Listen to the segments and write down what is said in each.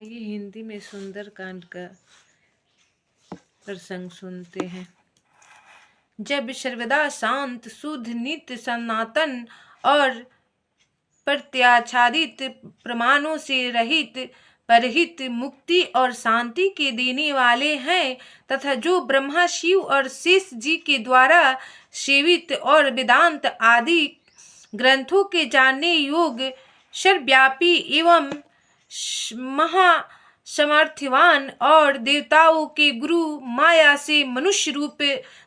ये हिंदी में सुंदर कांड का प्रसंग सुनते हैं। जब सर्वदा शांत शुद्ध नित्य सनातन और प्रत्याच्छादित प्रमाणों से रहित परहित मुक्ति और शांति के देने वाले हैं तथा जो ब्रह्मा शिव और शेष जी के द्वारा सेवित और वेदांत आदि ग्रंथों के जानने योग्य सर्वव्यापी एवं महासमर्थवान और देवताओं के गुरु माया से मनुष्य रूप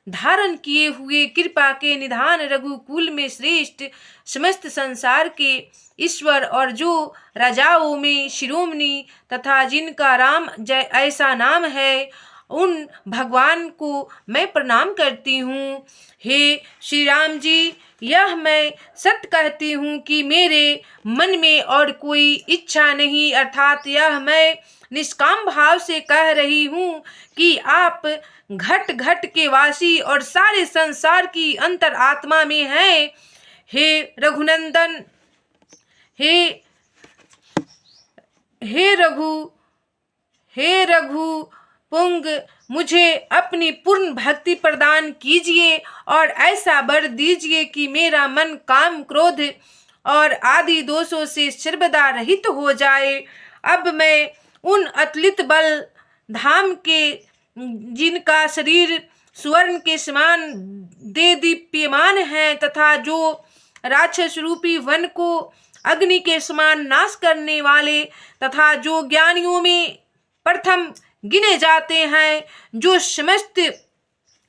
धारण किए हुए कृपा के निधान रघुकुल में श्रेष्ठ समस्त संसार के ईश्वर और जो राजाओं में शिरोमणि तथा जिनका राम जय ऐसा नाम है, उन भगवान को मैं प्रणाम करती हूँ। हे श्री राम जी, यह मैं सत्य कहती हूँ कि मेरे मन में और कोई इच्छा नहीं, अर्थात यह मैं निष्काम भाव से कह रही हूँ कि आप घट घट के वासी और सारे संसार की अंतर आत्मा में हैं। हे रघुनंदन, हे रघु पुंग, मुझे अपनी पूर्ण भक्ति प्रदान कीजिए और ऐसा वर दीजिए कि मेरा मन काम क्रोध और आदि दोषों से सर्वदा रहित हो जाए। अब मैं उन अतुलित बल धाम के जिनका शरीर स्वर्ण के समान दे दीप्यमान है तथा जो राक्षस रूपी वन को अग्नि के समान नाश करने वाले तथा जो ज्ञानियों में प्रथम गिने जाते हैं, जो समस्त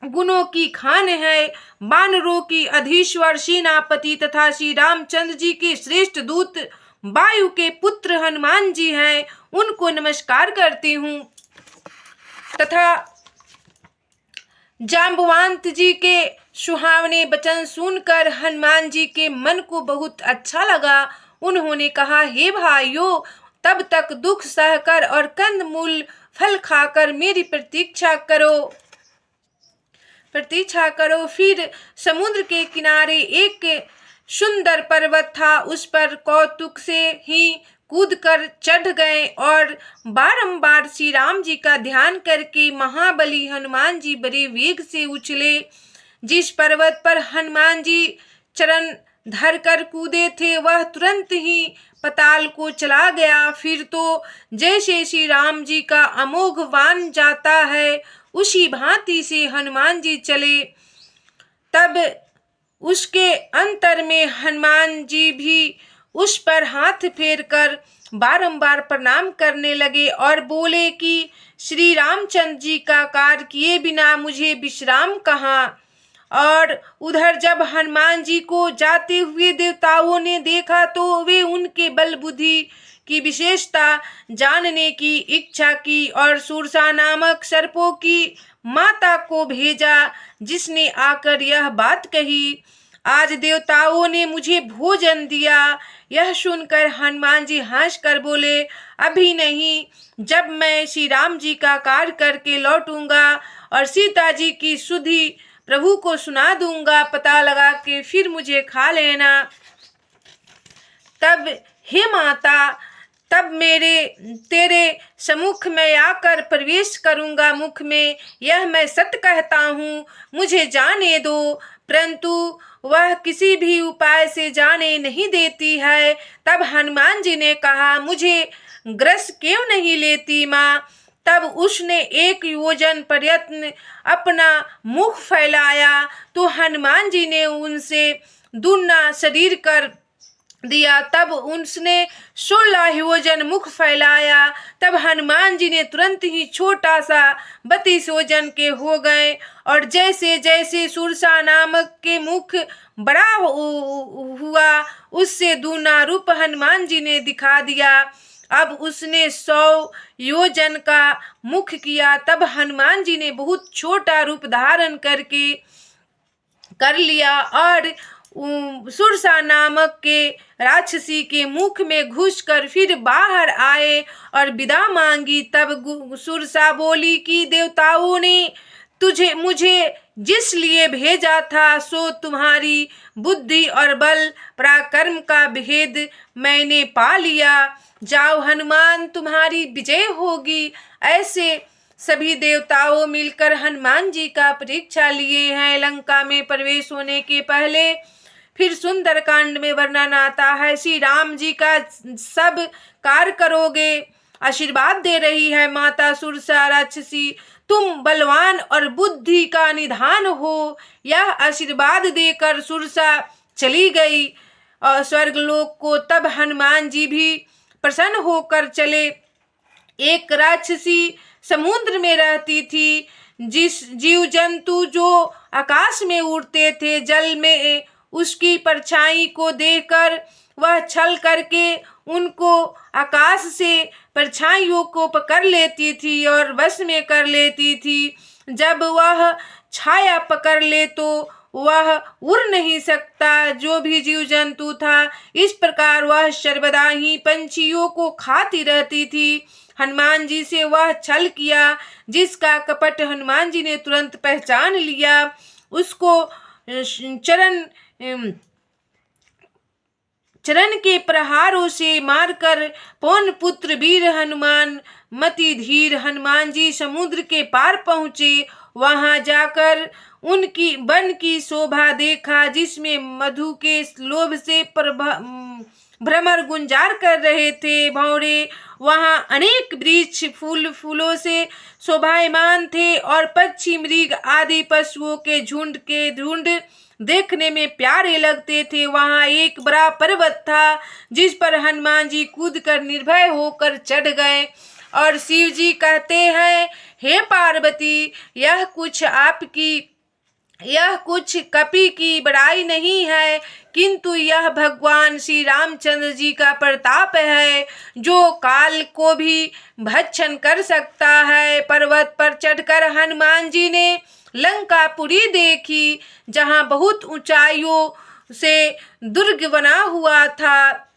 गुणों की खान है, वानरों की अधीश्वर सेनापति तथा श्री रामचंद्र जी के श्रेष्ठ दूत वायु के पुत्र हनुमान जी हैं, उनको नमस्कार करती हूँ। तथा जाम्बवंत जी के सुहावने वचन सुनकर हनुमान जी के मन को बहुत अच्छा लगा। उन्होंने कहा, हे भाइयों, तब तक दुख सहकर और कंद मूल फल खाकर मेरी प्रतीक्षा करो। फिर समुद्र के किनारे एक सुंदर पर्वत था, उस पर कौतुक से ही कूदकर चढ़ गए और बारंबार श्री राम जी का ध्यान करके महाबली हनुमान जी बड़े वेग से उछले। जिस पर्वत पर हनुमान जी चरण धरकर कूदे थे, वह तुरंत ही पताल को चला गया। फिर तो जैसे श्री राम जी का अमोघ बाण जाता है, उसी भांति से हनुमान जी चले। तब उसके अंतर में हनुमान जी भी उस पर हाथ फेरकर बारंबार प्रणाम करने लगे और बोले कि श्री रामचंद्र जी का कार्य किए बिना मुझे विश्राम कहाँ। और उधर जब हनुमान जी को जाते हुए देवताओं ने देखा तो वे उनके बल बुद्धि की विशेषता जानने की इच्छा की और सुरसा नामक सर्पों की माता को भेजा, जिसने आकर यह बात कही, आज देवताओं ने मुझे भोजन दिया। यह सुनकर हनुमान जी हंस कर बोले, अभी नहीं, जब मैं श्री राम जी का कार्य करके लौटूंगा और सीता जी की सुधि प्रभु को सुना दूंगा, पता लगा के फिर मुझे खा लेना। तब हे माता, तब तेरे सम्मुख में आकर प्रवेश करूंगा मुख में, यह मैं सत्य कहता हूँ, मुझे जाने दो। परंतु वह किसी भी उपाय से जाने नहीं देती है। तब हनुमान जी ने कहा, मुझे ग्रस क्यों नहीं लेती माँ। तब उसने एक योजन प्रयत्न अपना मुख फैलाया तो हनुमान जी ने उनसे दुगना शरीर कर दिया। तब उसने 16 योजन मुख फैलाया, तब हनुमान जी ने तुरंत ही छोटा सा 32 योजन के हो गए। और जैसे जैसे सुरसा नामक के मुख बड़ा हुआ, उससे दुगना रूप हनुमान जी ने दिखा दिया। अब उसने 100 योजन का मुख किया। तब हनुमान जी ने बहुत छोटा रूप धारण कर लिया और सुरसा नामक के राक्षसी के मुख में घुसकर फिर बाहर आए और विदा मांगी। तब सुरसा बोली कि देवताओं ने मुझे जिस लिए भेजा था, सो तुम्हारी बुद्धि और बल पराक्रम का भेद मैंने पा लिया। जाओ हनुमान, तुम्हारी विजय होगी। ऐसे सभी देवताओं मिलकर हनुमान जी का परीक्षा लिए हैं। लंका में प्रवेश होने के पहले फिर सुंदरकांड में वर्णन आता है, श्री राम जी का सब कार्य करोगे। आशीर्वाद दे रही है माता सुरसा राक्षसी, तुम बलवान और बुद्धि का निधान हो। यह आशीर्वाद देकर सुरसा चली गई और स्वर्गलोक को। तब हनुमान जी भी प्रसन्न होकर चले। एक राक्षसी समुद्र में रहती थी, जिस जीव जंतु जो आकाश में उड़ते थे, जल में उसकी परछाई को देखकर वह छल करके उनको आकाश से परछाइयों को पकड़ लेती थी और वश में कर लेती थी। जब वह छाया पकड़ ले तो वह उड़ नहीं सकता, जो भी जीव जंतु था। इस प्रकार वह सर्वदा ही पंछियों को खाती रहती थी। हनुमान जी से वह छल किया, जिसका कपट हनुमान जी ने तुरंत पहचान लिया। उसको चरण के प्रहारों से मारकर पवन पुत्र वीर हनुमान मति धीर। हनुमान जी समुद्र के पार पहुँचे। वहां जाकर उनकी वन की शोभा देखा, जिसमें मधु के लोभ से भ्रमर गुंजार कर रहे थे भौरे। वहां अनेक वृक्ष फूलों से शोभायमान थे और पक्षी मृग आदि पशुओं के झुंड देखने में प्यारे लगते थे। वहां एक बड़ा पर्वत था, जिस पर हनुमान जी कूदकर निर्भय होकर चढ़ गए और शिव जी कहते हैं, हे पार्वती, यह कुछ कपि की बड़ाई नहीं है, किंतु यह भगवान श्री रामचंद्र जी का प्रताप है, जो काल को भी भक्षण कर सकता है। पर्वत पर चढ़कर हनुमान जी ने लंकापुरी देखी, जहां बहुत ऊंचाइयों से दुर्ग बना हुआ था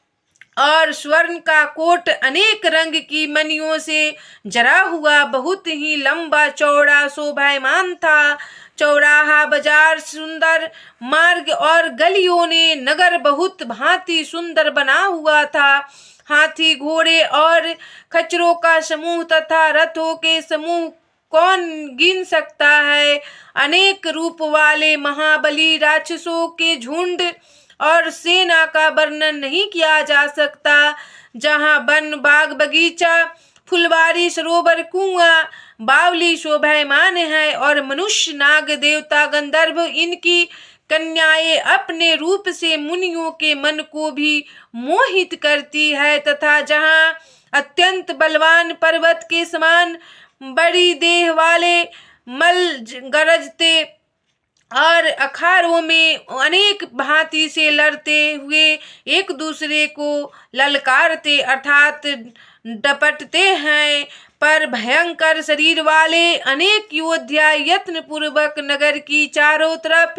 और स्वर्ण का कोट अनेक रंग की मणियों से जरा हुआ बहुत ही लंबा चौड़ा शोभायमान था। चौराहा बाजार, सुंदर मार्ग और गलियों ने नगर बहुत भांति सुंदर बना हुआ था। हाथी, घोड़े और खच्चरों का समूह तथा रथों के समूह कौन गिन सकता है। अनेक रूप वाले महाबली राक्षसों के झुंड और सेना का वर्णन नहीं किया जा सकता। जहां वन, बाग, बगीचा, फुलवारी, सरोवर, कुआं, बावली शोभायमान है और मनुष्य, नाग, देवता, गंधर्व, इनकी कन्याएं अपने रूप से मुनियों के मन को भी मोहित करती है। तथा जहां अत्यंत बलवान पर्वत के समान बड़ी देह वाले मल गरजते और अखाड़ों में अनेक भांति से लड़ते हुए एक दूसरे को ललकारते अर्थात डपटते हैं, पर भयंकर शरीर वाले अनेक योद्धा यत्न पूर्वक नगर की चारों तरफ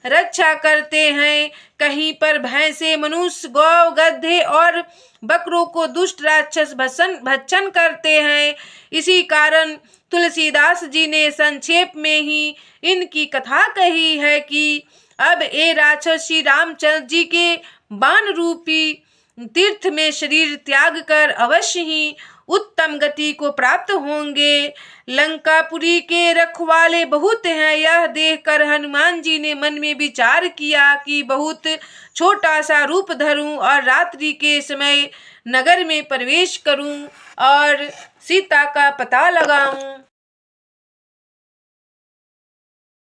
रक्षा करते हैं। कहीं पर भैंसे, मनुष्य, गौ, गधे और बकरों को दुष्ट राक्षस भक्षण करते हैं। इसी कारण तुलसीदास जी ने संक्षेप में ही इनकी कथा कही है कि अब ये राक्षस श्री रामचंद्र जी के बाण रूपी तीर्थ में शरीर त्याग कर अवश्य ही उत्तम गति को प्राप्त होंगे। लंकापुरी के रखवाले बहुत हैं। यह देखकर हनुमान जी ने मन में विचार किया कि बहुत छोटा सा रूप धरूं और रात्रि के समय नगर में प्रवेश करूं और सीता का पता लगाऊं।